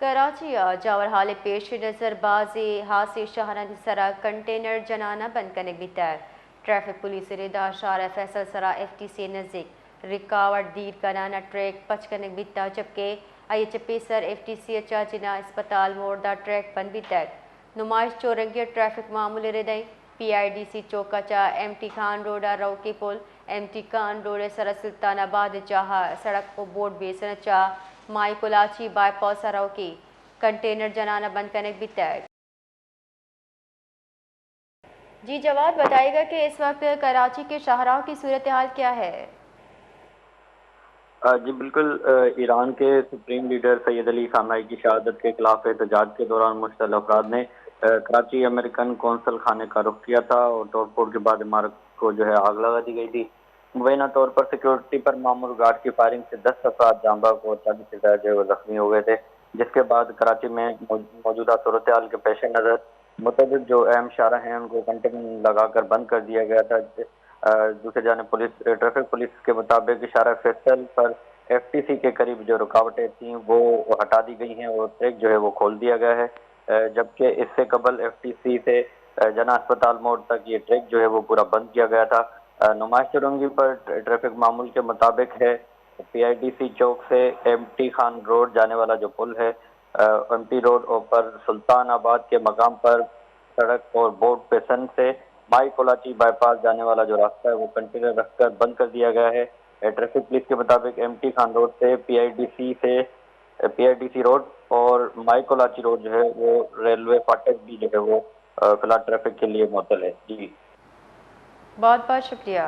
कराची जावर हाल पेश नज़र बाजी हासी शाहना सरा कंटेनर जनाना बंद करने भी तय ट्रैफिक पुलिस रिदा शार फैसल सरा FTC नज़दीक रिकावट दीर कराना ट्रैक पच करने भी तय जबकि IHP सर FTC अचा जिना अस्पताल मोड़ दा ट्रैक बंद भी तय नुमाइश चौरंगी ट्रैफिक मामूल रिदई PIDC चौका चा MT खान रोडा रौकी पुल MT खान रोड सरा सुल्तानाबाद चाह सड़क बोर्ड बेसन चा माई कुलाची बाईपास रौकी कंटेनर जनाना बंद करने भी तय। जी जवाब बताएगा कि इस वक्त कराची के शाहराह की सूरत हाल क्या है। जी बिल्कुल। ईरान के supreme leader Syed Ali Khamenei की शहादत के खिलाफ एहतजाज के दौरान मुश्तल अफराद ने कराची अमेरिकन कौंसल खाने का रुख किया था और तोड़फोड़ के बाद इमारत को जो है आग लगा दी गई थी। मुबैना तौर पर सिक्योरिटी पर मामूल गार्ड की फायरिंग से 10 अफराद जाँ बहक और 40 से ज्यादा जो है वो जख्मी हो गए थे, जिसके बाद कराची में मौजूदा सूरत हाल के पेश नज़र मुतअद्दिद जो अहम शाहराह हैं उनको कंटेनर लगाकर बंद कर दिया गया था। दूसरी जानिब ट्रैफिक पुलिस के मुताबिक इशारा फैसल पर FTC के करीब जो रुकावटें थीं वो हटा दी गई हैं और ट्रैक जो है वो खोल दिया गया है, जबकि इससे कबल FTC से जना अस्पताल मोड़ तक ये ट्रैक जो है वो पूरा बंद किया गया था। नुमाइश चौरंगी पर ट्रैफिक मामूल के मुताबिक है PIDC चौक से MT खान रोड जाने वाला जो पुल है, MT रोड पर सुल्तानाबाद के मकाम पर सड़क और बोर्ड पेशन से माई कोलाची बाईपास जाने वाला जो रास्ता है वो कंटेनर रखकर बंद कर दिया गया है। ट्रैफिक पुलिस के मुताबिक MT खान रोड से PIDC रोड और माई कोलाची रोड जो है वो रेलवे फाटक भी जो है वो फिलहाल ट्रैफिक के लिए मुअत्तल है। जी बहुत बहुत शुक्रिया।